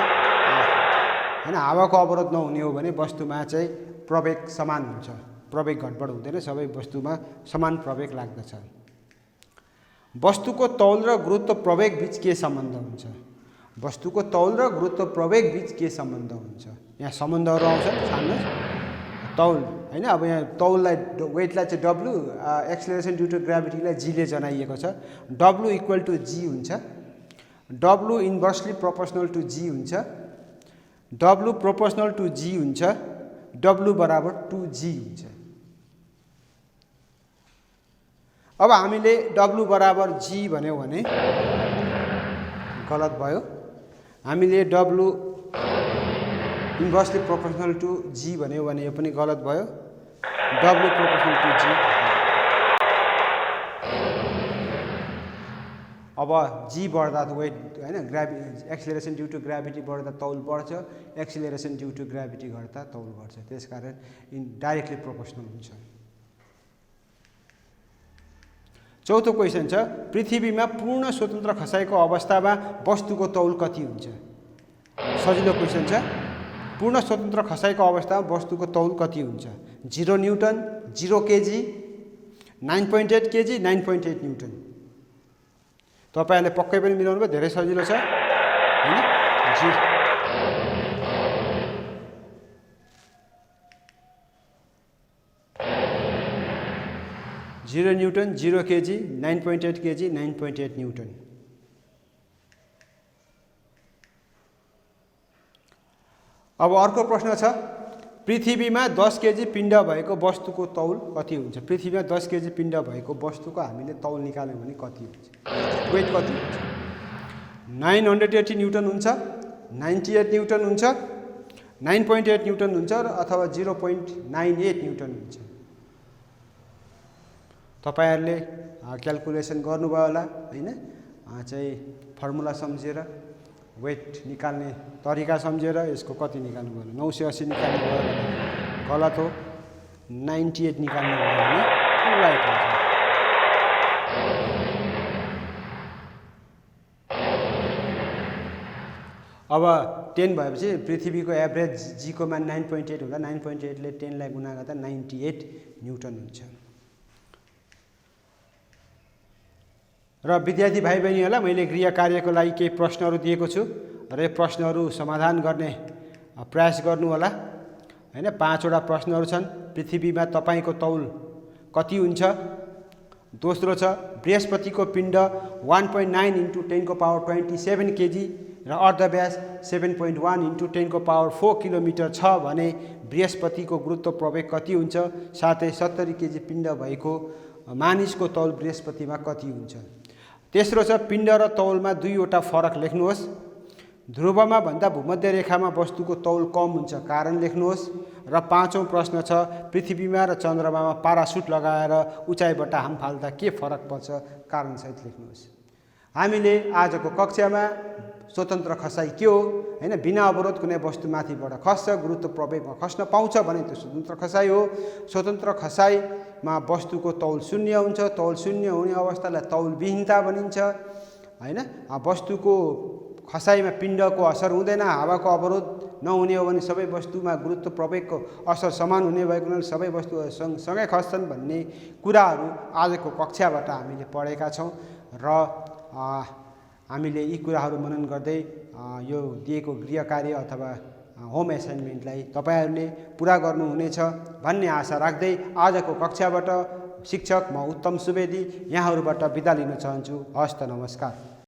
[SPEAKER 1] हैन। हावाको अवरोध नहुने हो भने वस्तुमा चाहिँ प्रवेग समान हुन्छ, प्रवेग घटबड हुँदैन, सबै वस्तुमा समान प्रवेग लाग्दछ। वस्तुको तौल र गुरुत्व प्रवेग बीच के सम्बन्ध हुन्छ? वस्तुको तौल र गुरुत्व प्रवेग बीच के सम्बन्ध हुन्छ? यहाँ सम्बन्धहरू आउँछन्, छान्नुहोस्। तौल हैन, अब यहाँ तौललाई वेटलाई चाहिँ W, एक्सेलरेसन ड्यु टु ग्राभिटीलाई G ले जनाइएको छ। W इक्वल टु G हुन्छ। W inversely proportional to G हुन्छ। W प्रोपोर्सनल टु G हुन्छ। W बराबर 2G हुन्छ। अब हामीले W बराबर G भन्यौ भने गलत भयो। हामीले W inversely proportional to G भन्यौ भने यो पनि गलत भयो। W proportional to G। अब G बढ्दा वेट हैन, एक्सेलरेसन ड्यु टु ग्राभिटी बढ्दा तौल बढ्छ, एक्सेलरेसन ड्यु टु ग्राभिटी घट्दा तौल बढ्छ। त्यसकारण डाइरेक्टली प्रोपोर्सनल हुन्छ। चौथो क्वेशन छ, पृथ्वीमा पूर्ण स्वतन्त्र खसाइको अवस्थामा वस्तुको तौल कति हुन्छ? सजिलो क्वेशन छ। पूर्ण स्वतन्त्र खसाइको अवस्थामा वस्तुको तौल कति हुन्छ? 0 न्युटन, 0 केजी, 9.8 केजी, 9.8 न्युटन। तपाईहरुले पक्कै पनि मिलाउनु भयो, धेरै सजिलो छ हैन। 0 न्युटन, 0 केजी, 9.8 केजी, 9.8 न्युटन। अब अर्को प्रश्न छ, पृथ्वीमा 10 केजी पिण्ड भएको वस्तुको तौल कति हुन्छ? पृथ्वीमा 10 केजी पिण्ड भएको वस्तुको हामीले तौल निकाल्यौं भने कति हुन्छ? वेट कति हुन्छ? 980 न्युटन हुन्छ, 98 न्युटन हुन्छ, 9.8 न्युटन हुन्छ अथवा 0.98 न्युटन हुन्छ। तपाईहरुले क्याल्कुलेसन गर्नुभयो होला हैन। चाहिँ फर्मुला सम्झेर वेट निकाल्ने तरिका सम्झेर यसको कति निकाल्नु भयो? 980 निकाल्नु भयो भने गलत हो। 98 निकाल्नु भयो भने राइट हुन्छ। अब 10 भएपछि पृथ्वीको एभरेज जीको मान 9.8 हुँदा 9.8 ले 10 लाई गुणा गर्दा 98 न्युटन हुन्छ। र विद्यार्थी भाइ बहिनीहरूलाई मैले गृह कार्यको लागि केही प्रश्नहरू दिएको छु र यो प्रश्नहरू समाधान गर्ने प्रयास गर्नु होला हैन। 5 वटा प्रश्नहरू छन्। पृथ्वीमा तपाईको तौल कति हुन्छ? दोस्रो छ बृहस्पतिको पिण्ड 1.9 × 10⁻27 केजी र अर्धव्यास 7.1 × 10⁻4 किलोमिटर छ भने बृहस्पतिको गुरुत्व प्रवेग कति हुन्छ? साथै 70 केजी पिण्ड भएको मानिसको तौल बृहस्पतिमा कति हुन्छ? तेस्रो छ पिण्ड र तौलमा दुईवटा फरक लेख्नुहोस्। ध्रुवमा भन्दा भूमध्य रेखामा वस्तुको तौल कम हुन्छ, कारण लेख्नुहोस्। र 5औं प्रश्न छ पृथ्वीमा र चन्द्रमामा पारासुट लगाएर उचाइबाट हाम फाल्दा के फरक पर्छ, कारण सहित लेख्नुहोस्। हामीले आजको कक्षामा स्वतन्त्र खसाइ के हो हैन, बिना अवरोध कुनै वस्तु माथिबाट खस्छ, गुरुत्व प्रवेगमा खस्न पाउँछ भने त्यो स्वतन्त्र खसाइ हो। स्वतन्त्र खसाइमा वस्तुको तौल शून्य हुन्छ। तौल शून्य हुने अवस्थालाई तौलविहीनता भनिन्छ हैन। वस्तुको खसाइमा पिण्डको असर हुँदैन, हावाको अवरोध नहुने हो भने सबै वस्तुमा गुरुत्व प्रवेगको असर समान हुने भएको हुनाले सबै वस्तुहरू सँगै खस्छन् भन्ने कुराहरू आजको कक्षाबाट हामीले पढेका छौँ र हामीले यी कुराहरू मनन गर्दै यो दिएको गृह कार्य अथवा होम एसाइनमेन्टलाई तपाईहरूले पुरा गर्नुहुनेछ भन्ने आशा राख्दै आजको कक्षाबाट शिक्षक म उत्तम सुवेदी यहाँहरूबाट बिदा लिन चाहन्छु। हस्त नमस्कार।